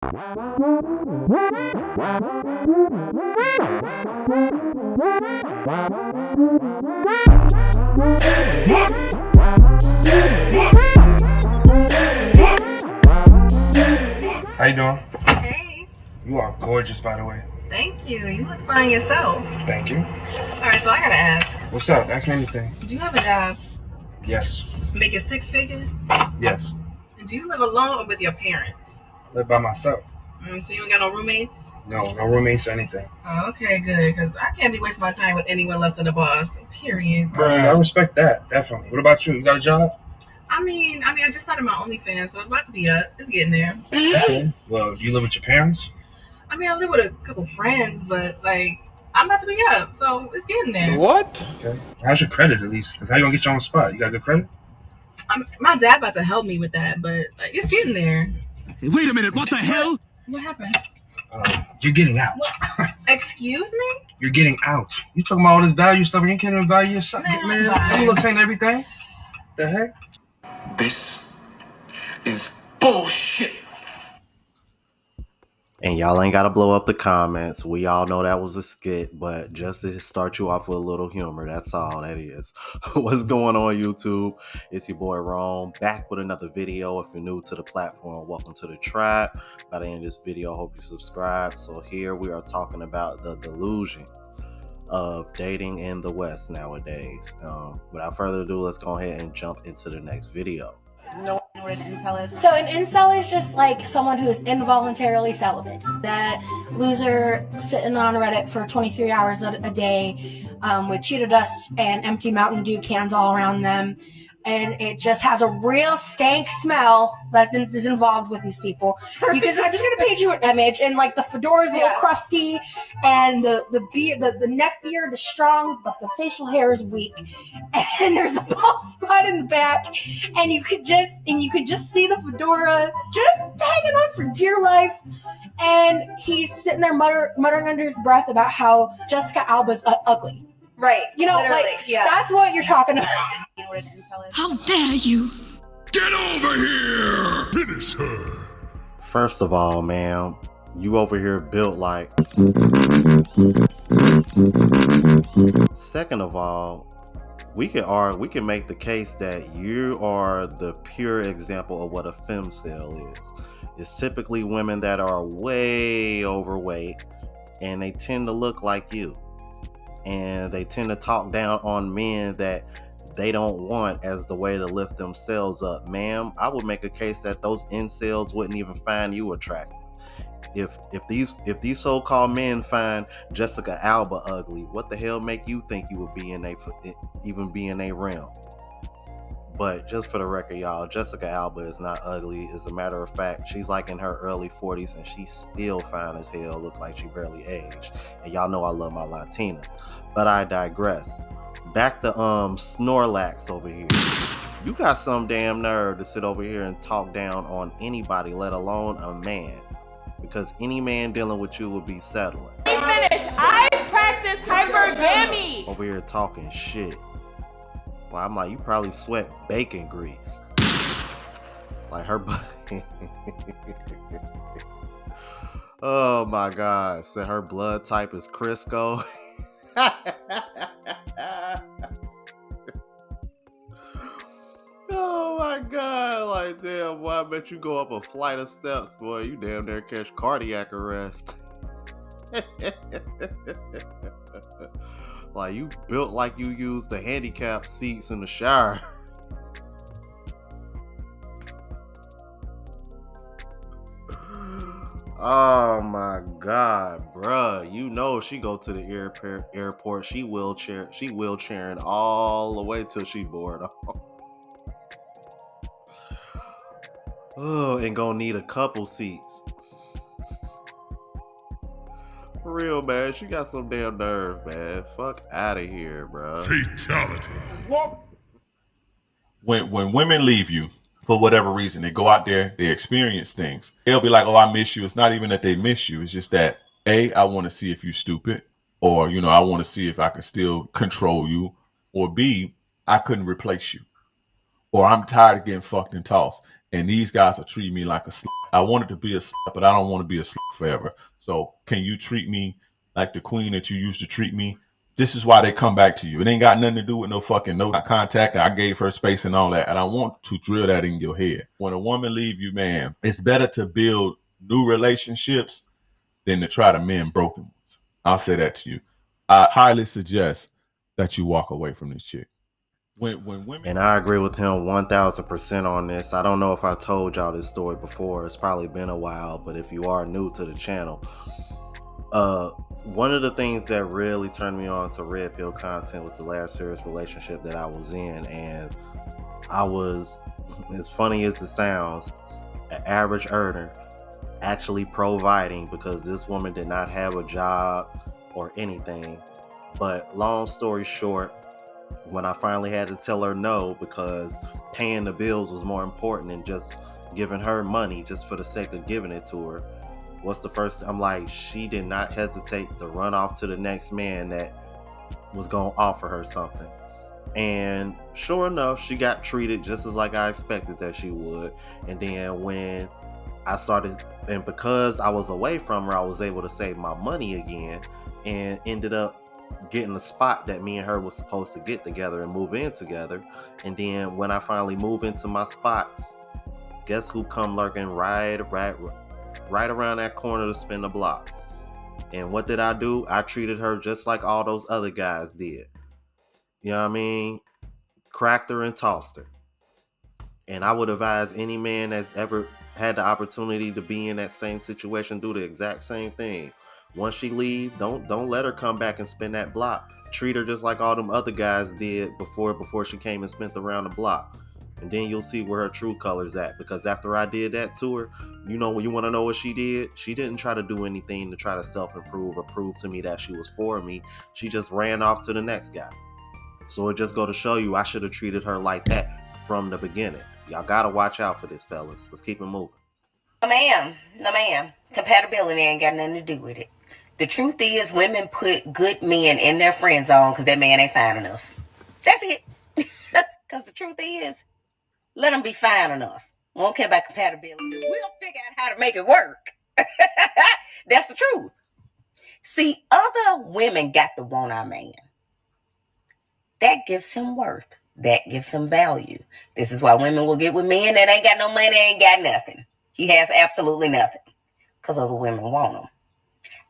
How you doing? Hey. You are gorgeous, by the way. Thank you. You look fine yourself. Thank you. All right, so I gotta ask. What's up? Ask me anything. Do you have a job? Yes. Making six figures? Yes. And do you live alone or with your parents? Live by myself. So you ain't got no roommates? No roommates or anything. Oh, okay, good. Because I can't be wasting my time with anyone less than a boss. Period. I respect that, definitely. What about you? You got a job? I mean, I just started my OnlyFans, so it's about to be up. It's getting there. Okay. Well, do you live with your parents? I mean, I live with a couple friends, but I'm about to be up, so it's getting there. What? Okay. How's your credit, at least? Because how you gonna get you on the spot? You got good credit? My dad about to help me with that, but it's getting there. Hey, wait a minute, what the hell? What happened? You're getting out. Excuse me? You're getting out. You talking about all this value stuff and you can't even value yourself, man. You look saying everything. The heck? This is bullshit. And y'all ain't got to blow up the comments. We all know that was a skit, but just to start you off with a little humor, that's all that is. What's going on, YouTube? It's your boy Rome, back with another video. If you're new to the platform, welcome to the tribe. By the end of this video, I hope you subscribe. So here we are talking about the delusion of dating in the West nowadays. Without further ado, let's go ahead and jump into the next video. Know what an incel is? So an incel is just like someone who's involuntarily celibate. That loser sitting on Reddit for 23 hours a day with Cheeto dust and empty Mountain Dew cans all around them. And it just has a real stank smell that is involved with these people. I'm just gonna paint you an image, and like the fedora's a little crusty, and the beard, the neck beard is strong, but the facial hair is weak, and there's a bald spot in the back, and you could just see the fedora just hanging on for dear life, and he's sitting there muttering under his breath about how Jessica Alba's ugly. Right. You know, that's what you're talking about. You know what an incel is? How dare you! Get over here! Finish her! First of all, ma'am, you over here built like... Second of all, we can make the case that you are the pure example of what a femcel is. It's typically women that are way overweight and they tend to look like you. And they tend to talk down on men that they don't want as the way to lift themselves up. Ma'am, I would make a case that those incels wouldn't even find you attractive. If these so-called men find Jessica Alba ugly, what the hell make you think you would be even be in a realm? But just for the record, y'all, Jessica Alba is not ugly. As a matter of fact, she's like in her early 40s and she's still fine as hell, look like she barely aged. And y'all know I love my Latinas. But I digress. Back to Snorlax over here. You got some damn nerve to sit over here and talk down on anybody, let alone a man. Because any man dealing with you will be settling. Finish. I practice hypergamy. Over here talking shit. Well, I'm like, you probably sweat bacon grease. Like her oh my God. Said her blood type is Crisco. Oh my God. Like, damn, boy, I bet you go up a flight of steps, boy. You damn near catch cardiac arrest. Like, you built like you use the handicap seats in the shower. Oh my God, bruh. You know she go to the airport. She wheelchairing all the way till she bored off. Oh, and gonna need a couple seats. For real, man. She got some damn nerve, man. Fuck out of here, bro. Fatality. What? When women leave you for whatever reason, they go out there, they experience things. They'll be like, "Oh, I miss you." It's not even that they miss you. It's just that A, I want to see if you're stupid, or I want to see if I can still control you, or B, I couldn't replace you, or I'm tired of getting fucked and tossed. and these guys are treating me like a slut. I wanted to be a slut, but I don't want to be a slut forever. So can you treat me like the queen that you used to treat me? This is why they come back to you. It ain't got nothing to do with no fucking no contact. I gave her space and all that. And I want to drill that in your head. When a woman leave you, man, it's better to build new relationships than to try to mend broken ones. I'll say that to you. I highly suggest that you walk away from this chick. When women, And I agree with him 1000% on this. I don't know if I told y'all this story before. It's probably been a while, but if you are new to the channel, one of the things that really turned me on to red pill content was the last serious relationship that I was in, and I was, as funny as it sounds, an average earner, actually providing, because this woman did not have a job or anything. But long story short, when I finally had to tell her no, because paying the bills was more important than just giving her money just for the sake of giving it to her, what's the first? I'm like, she did not hesitate to run off to the next man that was gonna offer her something. And sure enough, she got treated just as like I expected that she would. And then when I started, and because I was away from her, I was able to save my money again, and ended up getting the spot that me and her was supposed to get together and move in together. And then when I finally move into my spot, guess who come lurking right around that corner to spin the block? And what did I do? I treated her just like all those other guys did. You know what I mean? Cracked her and tossed her. And I would advise any man that's ever had the opportunity to be in that same situation, do the exact same thing. Once she leave, don't let her come back and spin that block. Treat her just like all them other guys did before she came and spent around the block. And then you'll see where her true color's at. Because after I did that to her, you know, when you want to know what she did, she didn't try to do anything to try to self-improve or prove to me that she was for me. She just ran off to the next guy. So it just go to show you, I should have treated her like that from the beginning. Y'all gotta watch out for this, fellas. Let's keep it moving. No, ma'am. Compatibility ain't got nothing to do with it. The truth is, women put good men in their friend zone because that man ain't fine enough. That's it. Because the truth is, let them be fine enough. We don't care about compatibility. We'll figure out how to make it work. That's the truth. See, other women got to want our man. That gives him worth. That gives him value. This is why women will get with men that ain't got no money, ain't got nothing. He has absolutely nothing. Because other women want him.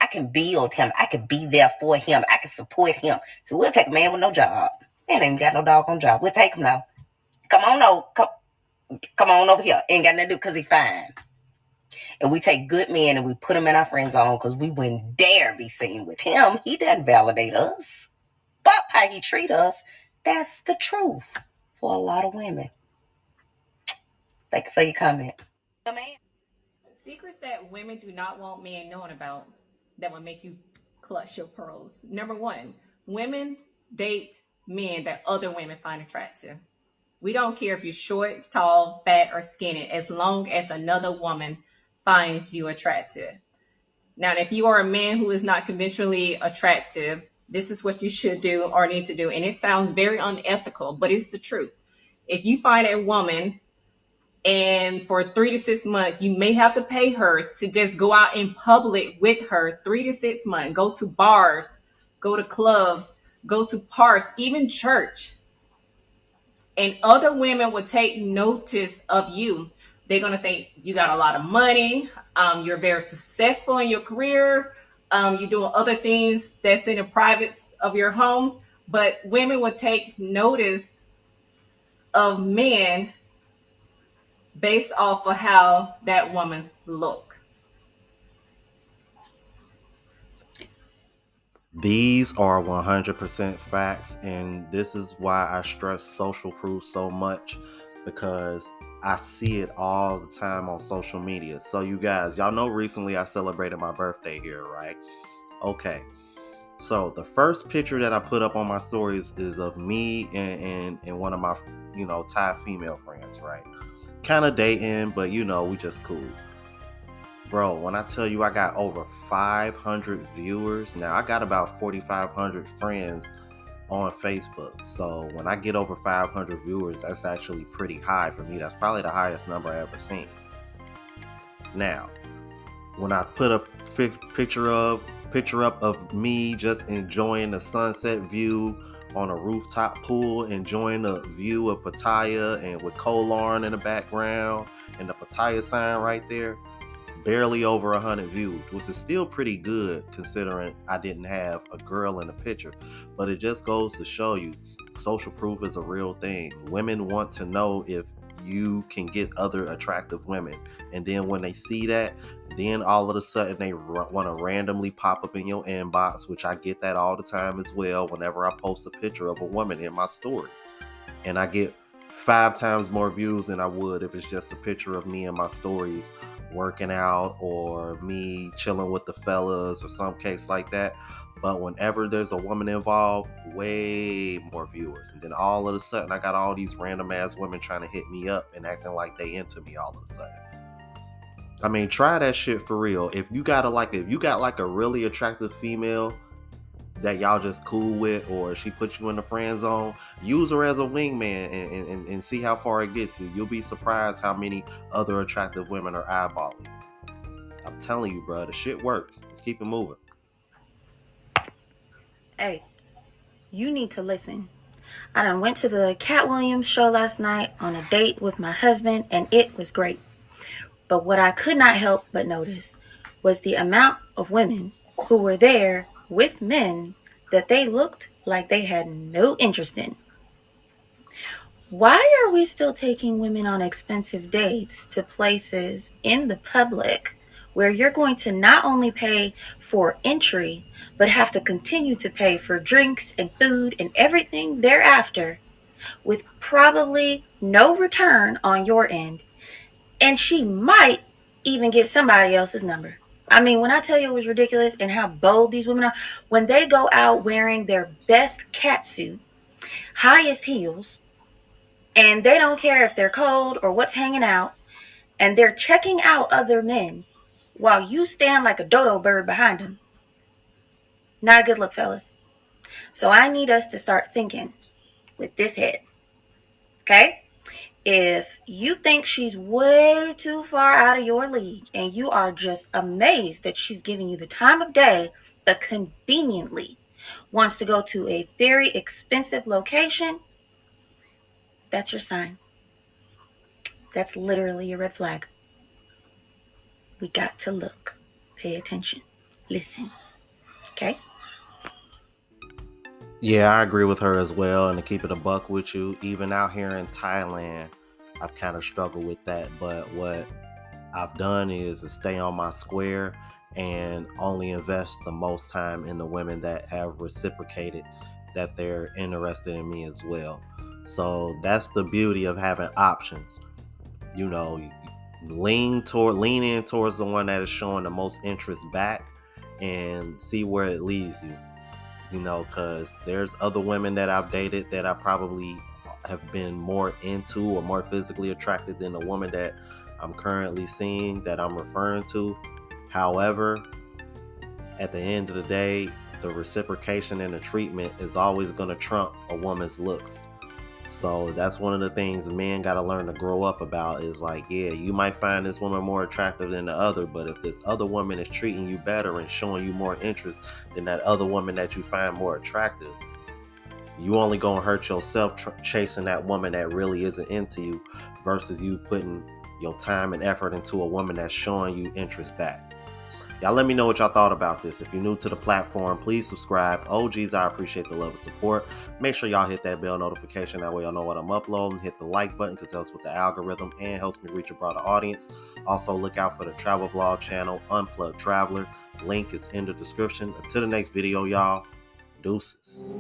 I can build him. I can be there for him. I can support him. So we'll take a man with no job. Man ain't got no doggone job. We'll take him now. Come on over here. Ain't got nothing to do because he's fine. And we take good men and we put them in our friend zone because we wouldn't dare be seen with him. He doesn't validate us. But how he treat us, that's the truth for a lot of women. Thank you for your comment. Secrets that women do not want men knowing about that will make you clutch your pearls. Number one, women date men that other women find attractive. We don't care if you're short, tall, fat, or skinny, as long as another woman finds you attractive. Now, if you are a man who is not conventionally attractive, this is what you should do or need to do. And it sounds very unethical, but it's the truth. If you find a woman and for 3 to 6 months, you may have to pay her to just go out in public with her 3 to 6 months, go to bars, go to clubs, go to parks, even church. And other women will take notice of you. They're going to think you got a lot of money. You're very successful in your career. You're doing other things that's in the privates of your homes. But women will take notice of men based off of how that woman's look. These are 100% facts, and this is why I stress social proof so much, because I see it all the time on social media. So you guys, y'all know recently I celebrated my birthday here, right? Okay. So the first picture that I put up on my stories is of me and one of my, Thai female friends, right? Kind of dating, but we just cool. Bro, when I tell you I got over 500 viewers, now I got about 4,500 friends, on Facebook. So when I get over 500 viewers, that's actually pretty high for me. That's probably the highest number I ever seen. Now, when I put a picture up of me just enjoying the sunset view on a rooftop pool, enjoying the view of Pattaya and with Kolarn in the background and the Pattaya sign right there, barely over 100 views, which is still pretty good considering I didn't have a girl in the picture. But it just goes to show you, social proof is a real thing. Women want to know if you can get other attractive women, and then when they see that, then all of a sudden they want to randomly pop up in your inbox, which I get that all the time as well whenever I post a picture of a woman in my stories, and I get 5 times more views than I would if it's just a picture of me in my stories working out or me chilling with the fellas or some case like that. But whenever there's a woman involved, way more viewers. And then all of a sudden I got all these random ass women trying to hit me up and acting like they into me all of a sudden. I mean, try that shit for real. If you got like a really attractive female that y'all just cool with, or she puts you in the friend zone, use her as a wingman and see how far it gets you. You'll be surprised how many other attractive women are eyeballing you. I'm telling you, bro, the shit works. Let's keep it moving. Hey, you need to listen. I done went to the Cat Williams show last night on a date with my husband, and it was great. But what I could not help but notice was the amount of women who were there with men that they looked like they had no interest in. Why are we still taking women on expensive dates to places in the public where you're going to not only pay for entry, but have to continue to pay for drinks and food and everything thereafter, with probably no return on your end? And she might even get somebody else's number. I mean, when I tell you it was ridiculous and how bold these women are, when they go out wearing their best catsuit, highest heels, and they don't care if they're cold or what's hanging out, and they're checking out other men while you stand like a dodo bird behind them. Not a good look, fellas. So I need us to start thinking with this head. Okay? If you think she's way too far out of your league and you are just amazed that she's giving you the time of day, but conveniently wants to go to a very expensive location, that's your sign. That's literally a red flag. We got to look, pay attention, listen. Okay? Yeah, I agree with her as well. And to keep it a buck with you, even out here in Thailand, I've kind of struggled with that. But what I've done is to stay on my square and only invest the most time in the women that have reciprocated that they're interested in me as well. So that's the beauty of having options. You know, lean in towards the one that is showing the most interest back and see where it leads you. You know, because there's other women that I've dated that I probably have been more into or more physically attracted than the woman that I'm currently seeing, that I'm referring to. However, at the end of the day, the reciprocation and the treatment is always going to trump a woman's looks. So that's one of the things men got to learn to grow up about, is like, yeah, you might find this woman more attractive than the other, but if this other woman is treating you better and showing you more interest than that other woman that you find more attractive, you only gonna hurt yourself chasing that woman that really isn't into you versus you putting your time and effort into a woman that's showing you interest back. Y'all let me know what y'all thought about this. If you're new to the platform, please subscribe. OGs, I appreciate the love and support. Make sure y'all hit that bell notification. That way y'all know what I'm uploading. Hit the like button because it helps with the algorithm and helps me reach a broader audience. Also, look out for the travel vlog channel, Unplugged Traveler. Link is in the description. Until the next video, y'all. Deuces.